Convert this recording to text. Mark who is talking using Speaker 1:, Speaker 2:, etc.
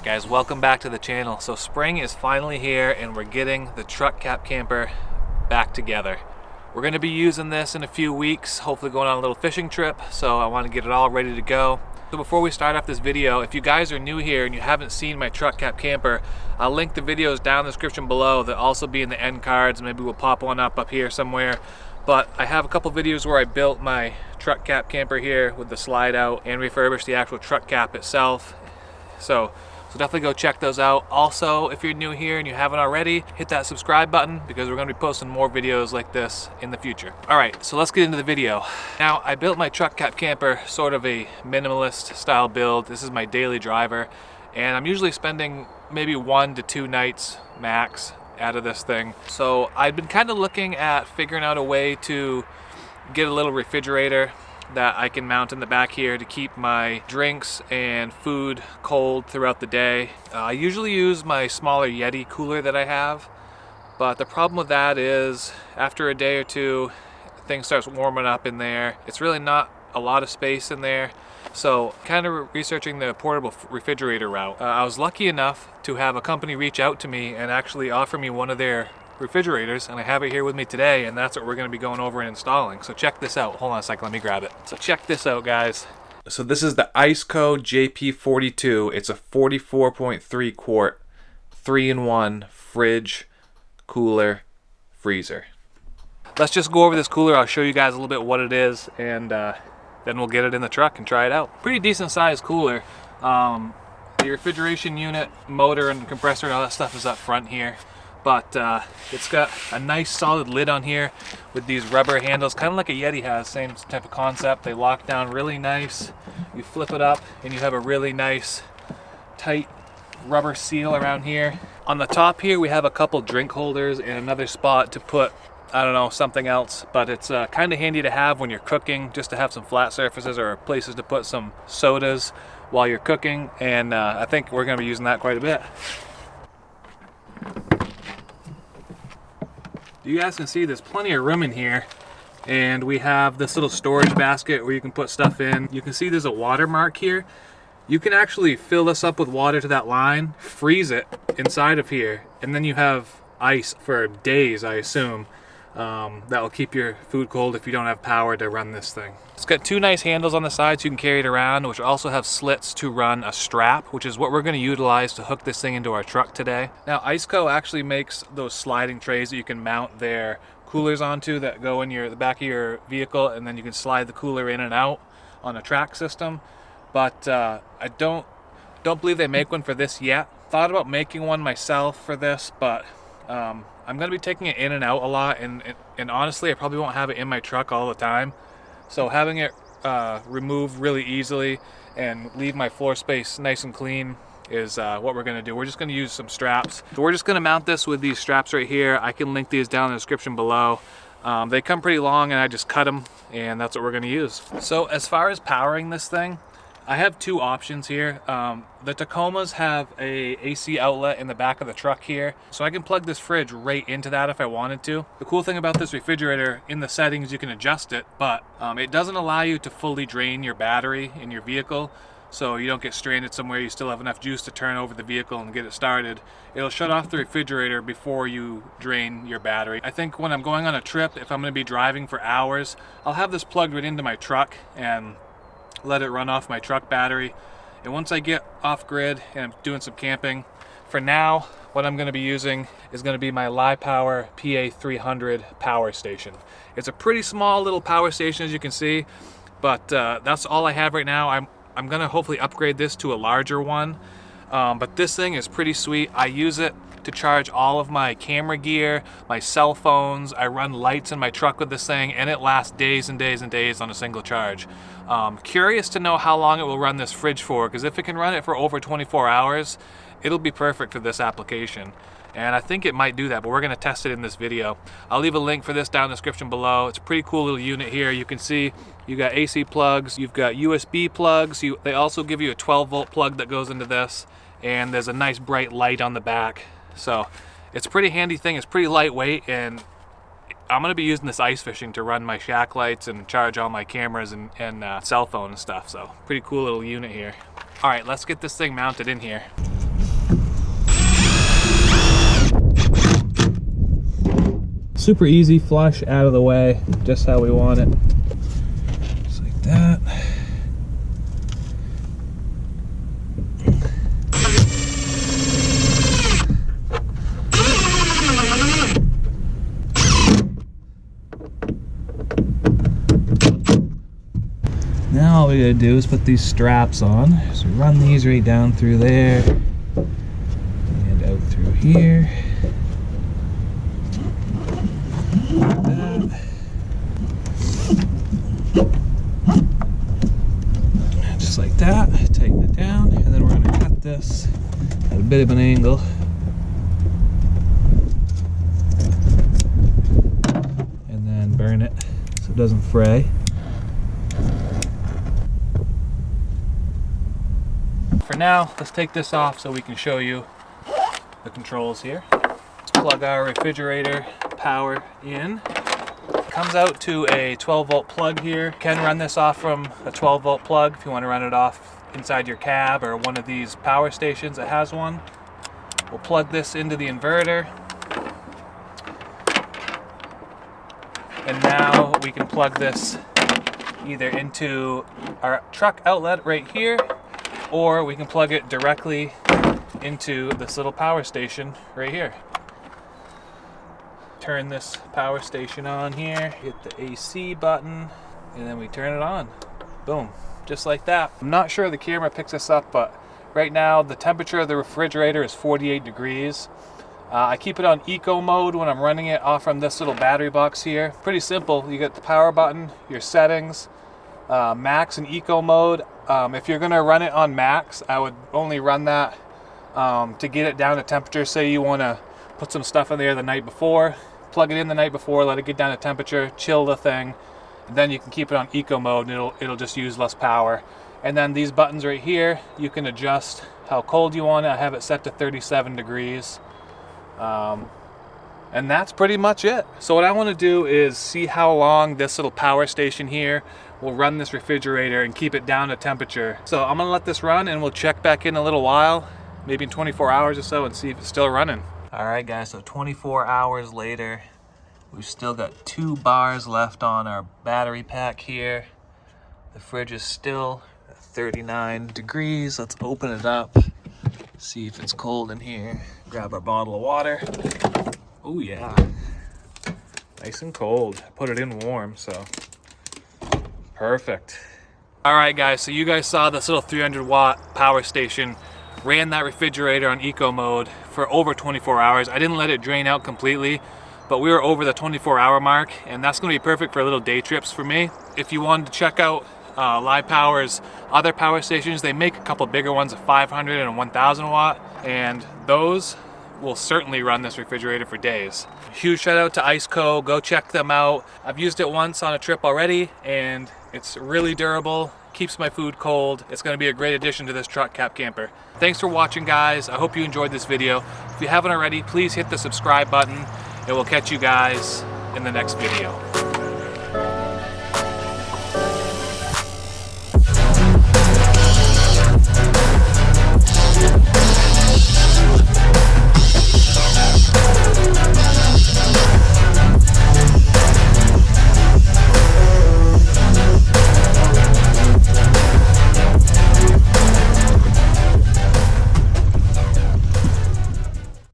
Speaker 1: Alright guys, welcome back to the channel. So spring is finally here and we're getting the truck cap camper back together. We're going to be using this in a few weeks, hopefully going on a little fishing trip, so I want to get it all ready to go. So before we start off this video, if you guys are new here and you haven't seen my truck cap camper, I'll link the videos down in the description below. They'll also be in the end cards. Maybe we'll pop one up here somewhere. But I have a couple videos where I built my truck cap camper here with the slide out and refurbished the actual truck cap itself. So definitely go check those out. Also, if you're new here and you haven't already, hit that subscribe button because we're going to be posting more videos like this in the future. Alright, so let's get into the video. Now, I built my truck cap camper sort of a minimalist style build. This is my daily driver, and I'm usually spending maybe 1 to 2 nights max out of this thing. So I've been kind of looking at figuring out a way to get a little refrigerator that I can mount in the back here to keep my drinks and food cold throughout the day. I usually use my smaller Yeti cooler that I have, but the problem with that is after a day or two, things starts warming up in there. It's really not a lot of space in there. So kind of researching the portable refrigerator route. I was lucky enough to have a company reach out to me and actually offer me one of their refrigerators, and I have it here with me today, and that's what we're going to be going over and installing. So check this out. Hold on a second, let me grab it. So check this out, guys. So this is the ICECO JP42. It's a 44.3 quart 3-in-1 fridge, cooler, freezer. Let's just go over this cooler. I'll show you guys a little bit what it is, and then we'll get it in the truck and try it out. Pretty decent sized cooler. The refrigeration unit, motor and compressor and all that stuff is up front here. But it's got a nice solid lid on here with these rubber handles, kind of like a Yeti has, same type of concept. They lock down really nice. You flip it up and you have a really nice tight rubber seal around here. On the top here we have a couple drink holders and another spot to put, I don't know, something else. But it's kind of handy to have when you're cooking, just to have some flat surfaces or places to put some sodas while you're cooking. And I think we're going to be using that quite a bit. You guys can see there's plenty of room in here, and we have this little storage basket where you can put stuff in. You can see there's a watermark here. You can actually fill this up with water to that line, freeze it inside of here, and then you have ice for days, I assume. That will keep your food cold if you don't have power to run this thing. It's got 2 nice handles on the side so you can carry it around, which also have slits to run a strap, which is what we're going to utilize to hook this thing into our truck today. Now, ICECO actually makes those sliding trays that you can mount their coolers onto that go in the back of your vehicle, and then you can slide the cooler in and out on a track system. But I don't believe they make one for this yet. Thought about making one myself for this, but I'm going to be taking it in and out a lot, and honestly I probably won't have it in my truck all the time. So having it removed really easily and leave my floor space nice and clean is what we're going to do. We're just going to use some straps. So we're just going to mount this with these straps right here. I can link these down in the description below. They come pretty long and I just cut them, and that's what we're going to use. So as far as powering this thing, I have 2 options here. The Tacomas have a AC outlet in the back of the truck here, so I can plug this fridge right into that if I wanted to. The cool thing about this refrigerator, in the settings you can adjust it, but it doesn't allow you to fully drain your battery in your vehicle, so you don't get stranded somewhere. You still have enough juice to turn over the vehicle and get it started. It'll shut off the refrigerator before you drain your battery. I think when I'm going on a trip, if I'm going to be driving for hours, I'll have this plugged right into my truck and let it run off my truck battery. And once I get off grid and I'm doing some camping, for now what I'm going to be using is going to be my LiPower PA300 power station. It's a pretty small little power station, as you can see, but that's all I have right now. I'm going to hopefully upgrade this to a larger one, but this thing is pretty sweet. I use it to charge all of my camera gear, my cell phones. I run lights in my truck with this thing, and it lasts days and days and days on a single charge. Curious to know how long it will run this fridge for, because if it can run it for over 24 hours, it'll be perfect for this application. And I think it might do that, but we're going to test it in this video. I'll leave a link for this down in the description below. It's a pretty cool little unit here. You can see you got AC plugs, you've got USB plugs. They also give you a 12-volt plug that goes into this, and there's a nice bright light on the back. So it's a pretty handy thing. It's pretty lightweight, and I'm going to be using this ice fishing to run my shack lights and charge all my cameras and cell phone and stuff. So pretty cool little unit here. All right, let's get this thing mounted in here. Super easy, flush, out of the way, just how we want it. Just like that. Now all we gotta do is put these straps on. So run these right down through there and out through here. Like that. Just like that. Tighten it down, and then we're gonna cut this at a bit of an angle. And then burn it so it doesn't fray. For now, let's take this off so we can show you the controls here. Let's plug our refrigerator power in. It comes out to a 12-volt plug here. You can run this off from a 12-volt plug if you want to run it off inside your cab or one of these power stations that has one. We'll plug this into the inverter. And now we can plug this either into our truck outlet right here, or we can plug it directly into this little power station right here. Turn this power station on here, hit the AC button, and then we turn it on. Boom, just like that. I'm not sure the camera picks this up, but right now the temperature of the refrigerator is 48 degrees. I keep it on eco mode when I'm running it off from this little battery box here. Pretty simple. You get the power button, your settings, max and eco mode. If you're gonna run it on max, I would only run that to get it down to temperature. Say you wanna put some stuff in there the night before, plug it in the night before, let it get down to temperature, chill the thing, and then you can keep it on eco mode and it'll just use less power. And then these buttons right here, you can adjust how cold you want it. I have it set to 37 degrees. And that's pretty much it. So what I want to do is see how long this little power station here will run this refrigerator and keep it down to temperature. So I'm gonna let this run and we'll check back in a little while, maybe in 24 hours or so, and see if it's still running. All right guys, so 24 hours later, we've still got 2 bars left on our battery pack here. The fridge is still at 39 degrees. Let's open it up, see if it's cold in here. Grab our bottle of water. Oh yeah, nice and cold. Put it in warm, so perfect. All right guys, so you guys saw this little 300 watt power station ran that refrigerator on eco mode for over 24 hours. I didn't let it drain out completely, but we were over the 24-hour mark, and that's gonna be perfect for little day trips for me. If you wanted to check out Live Power's other power stations, they make a couple bigger ones, a 500 and a 1000 watt, and those will certainly run this refrigerator for days. Huge shout out to ICECO, go check them out. I've used it once on a trip already, and it's really durable, keeps my food cold. It's gonna be a great addition to this truck cab camper. Thanks for watching guys, I hope you enjoyed this video. If you haven't already, please hit the subscribe button, and we'll catch you guys in the next video.